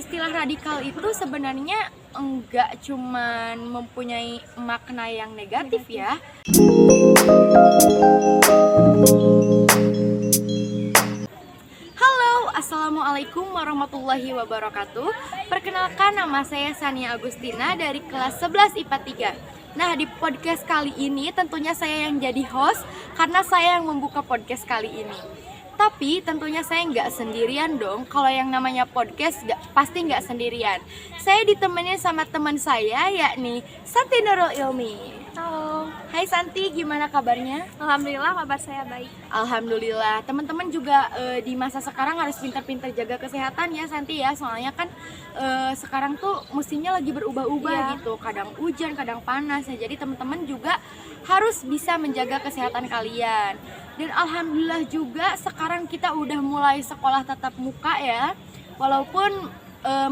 Istilah radikal itu sebenarnya enggak cuman mempunyai makna yang negatif ya. Halo, Assalamualaikum warahmatullahi wabarakatuh. Perkenalkan, nama saya Sania Agustina dari kelas 11 IPA 3. Nah, di podcast kali ini tentunya saya yang jadi host karena saya yang membuka podcast kali ini. Tapi tentunya saya nggak sendirian dong. Kalau yang namanya podcast pasti nggak sendirian. Saya ditemenin sama teman saya, yakni Santi Nurul Ilmi. Halo, Hai Santi, gimana kabarnya? alhamdulillah kabar saya baik. Alhamdulillah. Teman-teman juga di masa sekarang harus pintar-pintar jaga kesehatan ya Santi ya. Soalnya kan sekarang tuh musimnya lagi berubah-ubah Iya. gitu. Kadang hujan, kadang panas ya. Jadi teman-teman juga harus bisa menjaga kesehatan kalian. Dan alhamdulillah juga sekarang kita udah mulai sekolah tatap muka ya. Walaupun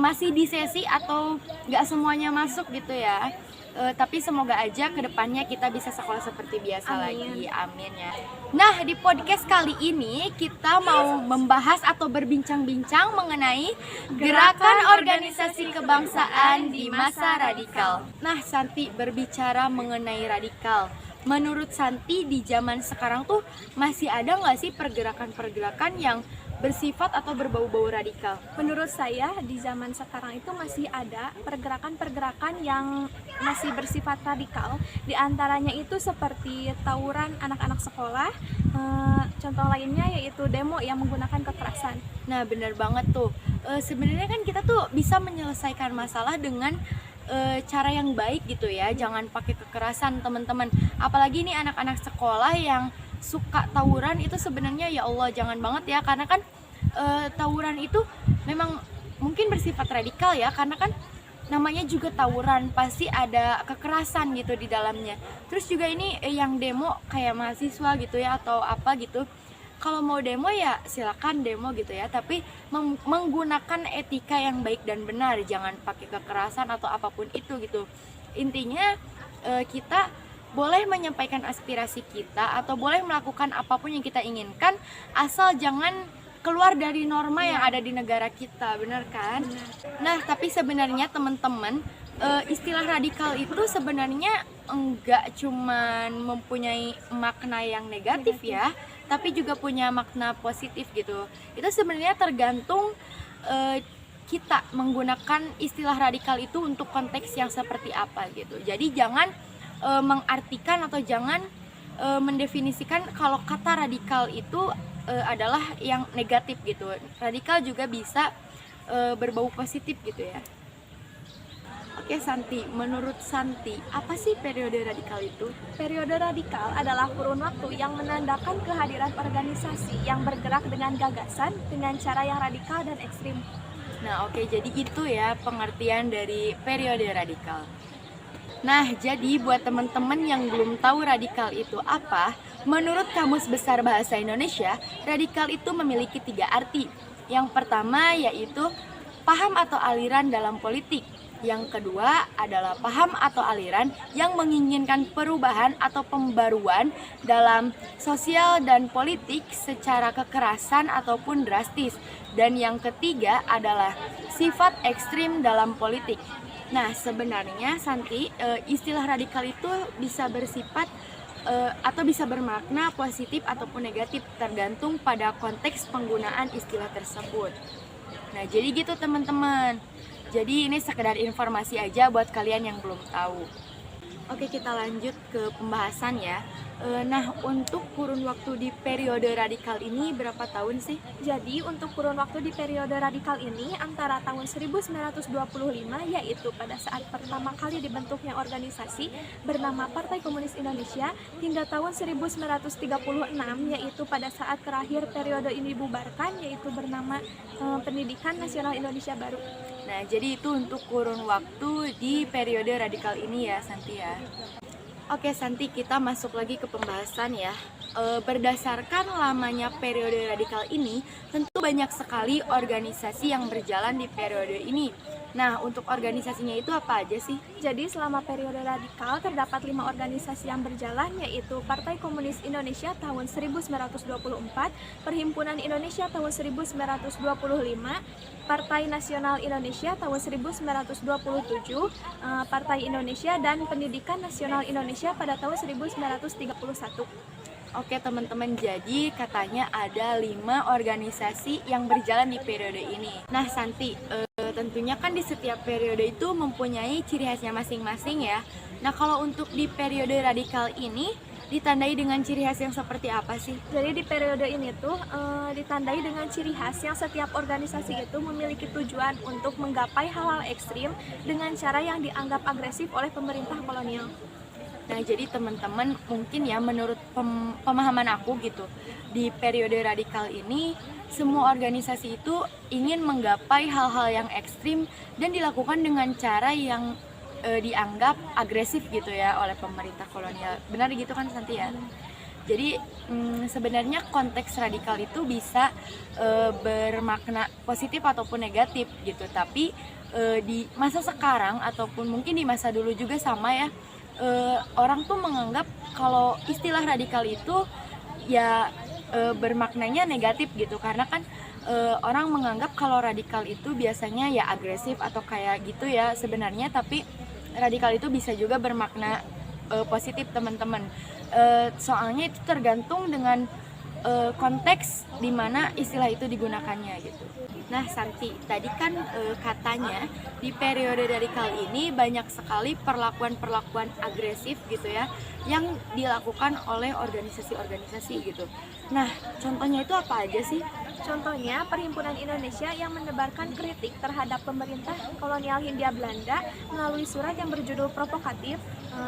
masih di sesi atau nggak semuanya masuk gitu ya. Tapi semoga aja kedepannya kita bisa sekolah seperti biasa Amin. lagi, amin ya. Nah, di podcast kali ini kita mau membahas atau berbincang-bincang mengenai gerakan organisasi kebangsaan di masa radikal. Nah, Santi, berbicara mengenai radikal, menurut Santi di zaman sekarang tuh masih ada nggak sih pergerakan-pergerakan yang bersifat atau berbau-bau radikal? Menurut saya di zaman sekarang itu masih ada pergerakan-pergerakan yang masih bersifat radikal. Di antaranya itu seperti tawuran anak-anak sekolah. Contoh lainnya yaitu demo yang menggunakan kekerasan. Nah, bener banget tuh. Sebenarnya kan kita tuh bisa menyelesaikan masalah dengan cara yang baik gitu ya. Jangan pakai kekerasan, teman-teman. Apalagi nih anak-anak sekolah yang suka tawuran itu sebenarnya ya Allah jangan banget ya, karena kan tawuran itu memang mungkin bersifat radikal ya, karena kan namanya juga tawuran, pasti ada kekerasan gitu di dalamnya. Terus juga ini yang demo kayak mahasiswa gitu ya atau apa gitu. Kalau mau demo ya silakan demo gitu ya, tapi menggunakan etika yang baik dan benar, jangan pakai kekerasan atau apapun itu gitu. Intinya kita boleh menyampaikan aspirasi kita atau boleh melakukan apapun yang kita inginkan, asal jangan keluar dari norma yang ada di negara kita, benar kan? Nah, tapi sebenarnya teman-teman, istilah radikal itu sebenarnya enggak cuman mempunyai makna yang negatif ya, tapi juga punya makna positif gitu. Itu sebenarnya tergantung kita menggunakan istilah radikal itu untuk konteks yang seperti apa gitu. Jadi jangan mengartikan atau jangan mendefinisikan kalau kata radikal itu adalah yang negatif gitu. Radikal juga bisa berbau positif gitu ya. Oke Santi, menurut Santi, apa sih periode radikal itu? Periode radikal adalah kurun waktu yang menandakan kehadiran organisasi yang bergerak dengan gagasan dengan cara yang radikal dan ekstrim. Nah oke, jadi itu ya pengertian dari periode radikal. Nah, jadi buat teman-teman yang belum tahu radikal itu apa, menurut Kamus Besar Bahasa Indonesia, radikal itu memiliki 3 arti. Yang pertama yaitu paham atau aliran dalam politik. Yang kedua adalah paham atau aliran yang menginginkan perubahan atau pembaruan dalam sosial dan politik secara kekerasan ataupun drastis. Dan yang ketiga adalah sifat ekstrim dalam politik. Nah, sebenarnya Santi, istilah radikal itu bisa bersifat atau bisa bermakna positif ataupun negatif tergantung pada konteks penggunaan istilah tersebut. Nah, jadi gitu teman-teman. Jadi ini sekedar informasi aja buat kalian yang belum tahu. Oke, kita lanjut ke pembahasan ya. Nah, untuk kurun waktu di periode radikal ini berapa tahun sih? Jadi untuk kurun waktu di periode radikal ini antara tahun 1925 yaitu pada saat pertama kali dibentuknya organisasi bernama Partai Komunis Indonesia hingga tahun 1936 yaitu pada saat terakhir periode ini dibubarkan yaitu bernama Pendidikan Nasional Indonesia Baru. Nah, jadi itu untuk kurun waktu di periode radikal ini ya, Santi ya. Oke Santi, kita masuk lagi ke pembahasan ya. Berdasarkan lamanya periode radikal ini, tentu banyak sekali organisasi yang berjalan di periode ini. Nah, untuk organisasinya itu apa aja sih? Jadi selama periode radikal terdapat 5 organisasi yang berjalan, yaitu Partai Komunis Indonesia tahun 1924, Perhimpunan Indonesia tahun 1925, Partai Nasional Indonesia tahun 1927, Partai Indonesia, dan Pendidikan Nasional Indonesia pada tahun 1931. Oke teman-teman, jadi katanya ada 5 organisasi yang berjalan di periode ini. Nah Santi, tentunya kan di setiap periode itu mempunyai ciri khasnya masing-masing ya. Nah kalau untuk di periode radikal ini ditandai dengan ciri khas yang seperti apa sih? Jadi di periode ini tuh ditandai dengan ciri khas yang setiap organisasi itu memiliki tujuan untuk menggapai hal-hal ekstrim dengan cara yang dianggap agresif oleh pemerintah kolonial. Nah, jadi teman-teman mungkin ya menurut pemahaman aku gitu, di periode radikal ini semua organisasi itu ingin menggapai hal-hal yang ekstrim dan dilakukan dengan cara yang dianggap agresif gitu ya oleh pemerintah kolonial. Benar gitu kan Santi ya? Jadi sebenarnya konteks radikal itu bisa bermakna positif ataupun negatif gitu. Tapi di masa sekarang ataupun mungkin di masa dulu juga sama ya, orang tuh menganggap kalau istilah radikal itu ya bermaknanya negatif gitu, karena kan orang menganggap kalau radikal itu biasanya ya agresif atau kayak gitu ya sebenarnya, tapi radikal itu bisa juga bermakna positif teman-teman. Soalnya itu tergantung dengan konteks di mana istilah itu digunakannya gitu. Nah Santi, tadi kan katanya di periode radikal ini banyak sekali perlakuan-perlakuan agresif gitu ya yang dilakukan oleh organisasi-organisasi gitu. Nah contohnya itu apa aja sih? Contohnya, Perhimpunan Indonesia yang menebarkan kritik terhadap pemerintah kolonial Hindia Belanda melalui surat yang berjudul provokatif.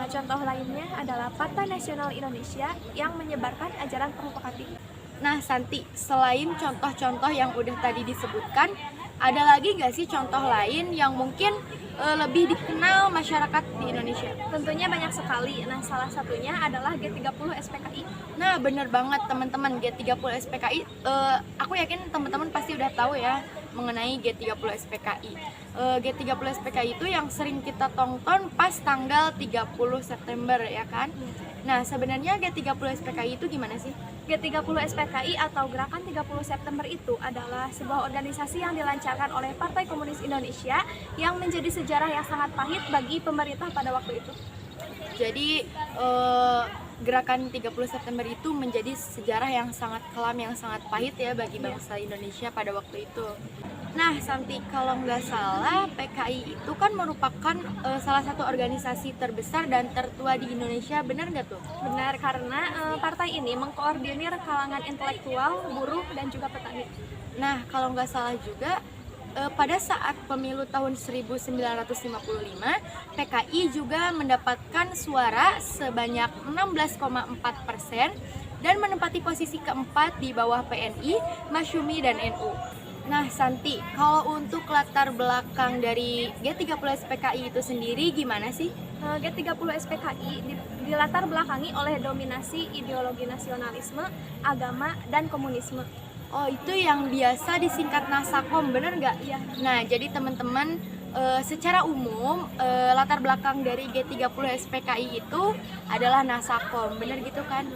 Contoh lainnya adalah Partai Nasional Indonesia yang menyebarkan ajaran provokatif. Nah Santi, selain contoh-contoh yang udah tadi disebutkan, ada lagi nggak sih contoh lain yang mungkin lebih dikenal masyarakat di Indonesia? Tentunya banyak sekali. Nah, salah satunya adalah G30 SPKI. Nah bener banget teman-teman, G30 SPKI, aku yakin teman-teman pasti udah tahu ya mengenai G30 SPKI. G30 SPKI itu yang sering kita tonton pas tanggal 30 September ya kan. Nah sebenarnya G30 SPKI itu gimana sih? G30 SPKI atau Gerakan 30 September itu adalah sebuah organisasi yang dilancarkan oleh Partai Komunis Indonesia yang menjadi sejarah yang sangat pahit bagi pemerintah pada waktu itu. Jadi Gerakan 30 September itu menjadi sejarah yang sangat kelam, yang sangat pahit ya bagi bangsa Indonesia pada waktu itu. Nah Santi, kalau nggak salah PKI itu kan merupakan salah satu organisasi terbesar dan tertua di Indonesia, benar nggak tuh? Benar, karena partai ini mengkoordinir kalangan intelektual, buruh, dan juga petani. Nah kalau nggak salah juga pada saat pemilu tahun 1955, PKI juga mendapatkan suara sebanyak 16,4% dan menempati posisi keempat di bawah PNI, Masyumi, dan NU. Nah Santi, kalau untuk latar belakang dari G30 SPKI itu sendiri gimana sih? G30 SPKI dilatar belakangi oleh dominasi ideologi nasionalisme, agama, dan komunisme. Oh itu yang biasa disingkat Nasakom, bener nggak? Iya. Nah jadi teman-teman, secara umum latar belakang dari G30 SPKI itu adalah Nasakom, bener gitu kan?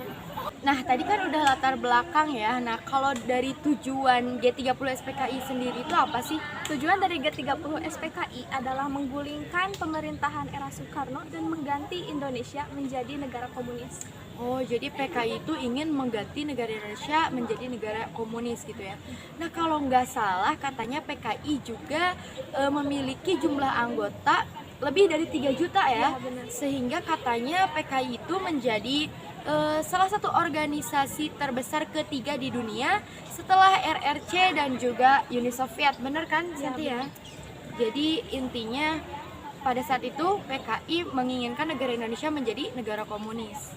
Nah tadi kan udah latar belakang ya. Nah kalau dari tujuan G30 SPKI sendiri itu apa sih? Tujuan dari G30 SPKI adalah menggulingkan pemerintahan era Soekarno dan mengganti Indonesia menjadi negara komunis. Oh, jadi PKI itu ingin mengganti negara Indonesia menjadi negara komunis gitu ya. Nah, kalau nggak salah katanya PKI juga memiliki jumlah anggota lebih dari 3 juta ya. Iya, benar. Sehingga katanya PKI itu menjadi salah satu organisasi terbesar ketiga di dunia setelah RRC dan juga Uni Soviet. Bener kan, Iya, Santi ya? Jadi intinya pada saat itu PKI menginginkan negara Indonesia menjadi negara komunis.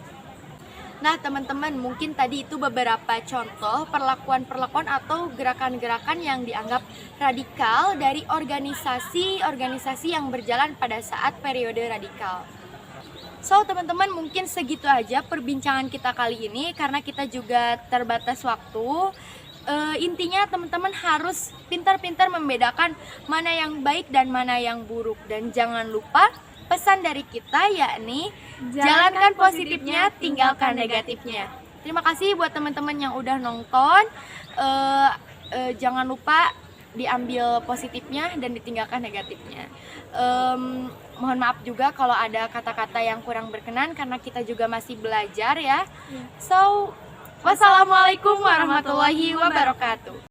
Nah teman-teman, mungkin tadi itu beberapa contoh perlakuan-perlakuan atau gerakan-gerakan yang dianggap radikal dari organisasi-organisasi yang berjalan pada saat periode radikal. So teman-teman, mungkin segitu aja perbincangan kita kali ini karena kita juga terbatas waktu. intinya teman-teman harus pintar-pintar membedakan mana yang baik dan mana yang buruk. Dan jangan lupa pesan dari kita yakni jalankan positifnya, tinggalkan negatifnya. Terima kasih buat teman-teman yang udah nonton. Jangan lupa diambil positifnya dan ditinggalkan negatifnya. Mohon maaf juga kalau ada kata-kata yang kurang berkenan karena kita juga masih belajar ya. So, wassalamualaikum warahmatullahi wabarakatuh.